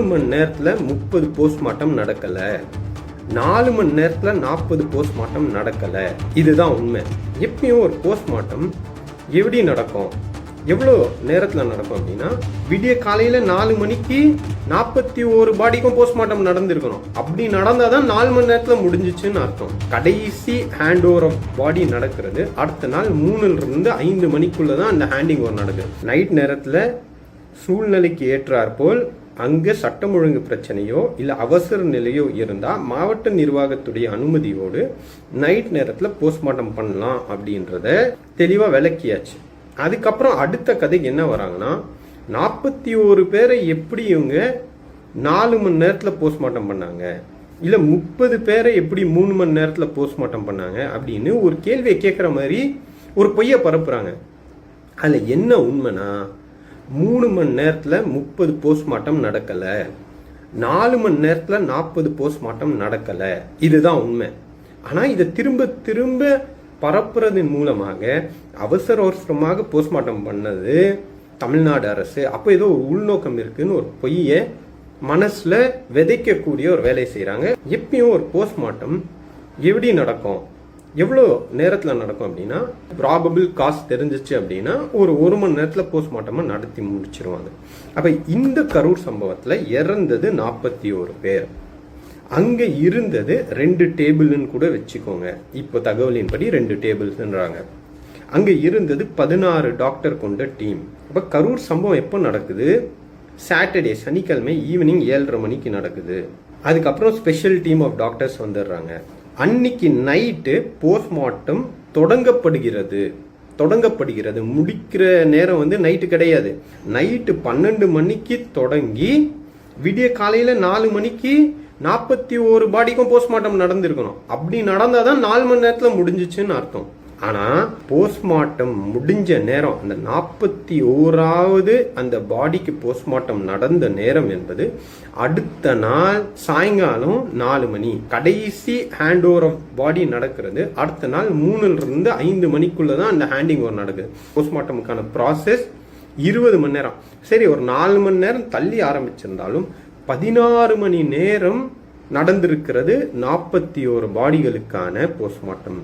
மணி நேரத்தில் 30 போஸ்ட்மார்ட்டம் நடக்கலை, 4 மணி நேரத்தில் 40 போஸ்ட்மார்ட்டம் நடக்கலை. இதுதான் உண்மை. எப்பயும் ஒரு போஸ்ட்மார்ட்டம் எப்படி நடக்கும், எவ்வளோ நேரத்தில் நடக்கும் அப்படின்னா, விடிய காலையில் 4 மணிக்கு 41 பாடிக்கும் போஸ்ட்மார்ட்டம் நடந்திருக்கணும். அப்படி நடந்தால் தான் 4 மணி நேரத்தில் முடிஞ்சிச்சுன்னு அர்த்தம். கடைசி ஹேண்ட் ஓவர் ஆஃப் பாடி நடக்கிறது அடுத்த நாள் 3லிருந்து 5 மணிக்குள்ளே தான் அந்த ஹேண்டிங் ஓவர் நடக்குது. நைட் நேரத்தில் சூழ்நிலைக்கு ஏற்றாற்போல் அங்கே சட்டம் ஒழுங்கு பிரச்சனையோ இல்லை அவசர நிலையோ இருந்தால் மாவட்ட நிர்வாகத்துடைய அனுமதியோடு நைட் நேரத்தில் போஸ்ட்மார்ட்டம் பண்ணலாம் அப்படின்றத தெளிவாக விளக்கியாச்சு. அதுக்கப்புறம் அடுத்த கதைக்கு என்ன வராங்கன்னா, 41 பேரை எப்படி இவங்க 4 மணி நேரத்தில் போஸ்ட்மார்ட்டம் பண்ணாங்க, இல்லை 30 பேரை எப்படி 3 மணி நேரத்தில் போஸ்ட்மார்ட்டம் பண்ணாங்க அப்படின்னு ஒரு கேள்வியை கேட்குற மாதிரி ஒரு பொய்யை பரப்புறாங்க. அதில் என்ன உண்மைனா, 3 மணி நேரத்தில் 30 போஸ்ட்மார்ட்டம் நடக்கலை, 4 மணி நேரத்தில் 40 போஸ்ட்மார்ட்டம் நடக்கலை. இதுதான் உண்மை. ஆனால் இதை திரும்ப திரும்ப பரப்புறதன் மூலமாக அவசரமாக போஸ்ட்மார்ட்டம் பண்ணது தமிழ்நாடு அரசு. அப்போ ஏதோ ஒரு உள்நோக்கம் இருக்குன்னு ஒரு பொய்யை மனசில் விதைக்கக்கூடிய ஒரு வேலையை செய்கிறாங்க. எப்பயும் ஒரு போஸ்ட்மார்ட்டம் எப்படி நடக்கும், எவ்வளோ நேரத்தில் நடக்கும் அப்படின்னா, ப்ராபபிள் காஸ் தெரிஞ்சிச்சு அப்படின்னா ஒரு மணி நேரத்தில் போஸ்ட்மார்ட்டமாக நடத்தி முடிச்சிருவாங்க. அப்போ இந்த கரூர் சம்பவத்தில் இறந்தது 41 பேர். அங்கே இருந்தது 2 டேபிள்னு கூட வச்சுக்கோங்க. இப்போ தகவலின்படி 2 டேபிள்ஸ்ன்றாங்க. அங்கே இருந்தது 16 டாக்டர் கொண்ட டீம். அப்போ கரூர் சம்பவம் எப்போ நடக்குது, சாட்டர்டே சனிக்கிழமை ஈவினிங் 7:30 மணிக்கு நடக்குது. அதுக்கப்புறம் ஸ்பெஷல் டீம் ஆஃப் டாக்டர்ஸ் வந்துடுறாங்க. அன்னைக்கு நைட்டு போஸ்ட்மார்ட்டம் தொடங்கப்படுகிறது. முடிக்கிற நேரம் வந்து நைட்டு கிடையாது. நைட்டு 12 மணிக்கு தொடங்கி விடிய காலையில் 4 மணிக்கு 41 பாடிக்கும் போஸ்ட்மார்ட்டம் நடந்திருக்கணும். அப்படி நடந்தால் தான் 4 மணி நேரத்தில் முடிஞ்சிச்சுன்னு அர்த்தம். ஆனால் போஸ்ட்மார்ட்டம் முடிஞ்ச நேரம், அந்த 41வது அந்த பாடிக்கு போஸ்ட்மார்ட்டம் நடந்த நேரம் என்பது அடுத்த நாள் சாயங்காலம் 4 மணி. கடைசி ஹேண்ட் ஓவர் ஆஃப் பாடி நடக்கிறது அடுத்த நாள் 3லிருந்து 5 மணிக்குள்ளே தான் அந்த ஹேண்டிங் ஓவர் நடக்குது. போஸ்ட்மார்ட்டமுக்கான ப்ராசஸ் 20 மணி நேரம். சரி, ஒரு 4 மணி நேரம் தள்ளி ஆரம்பிச்சிருந்தாலும் 16 மணி நேரம் நடந்திருக்கிறது 41 பாடிகளுக்கான போஸ்ட்மார்ட்டம்.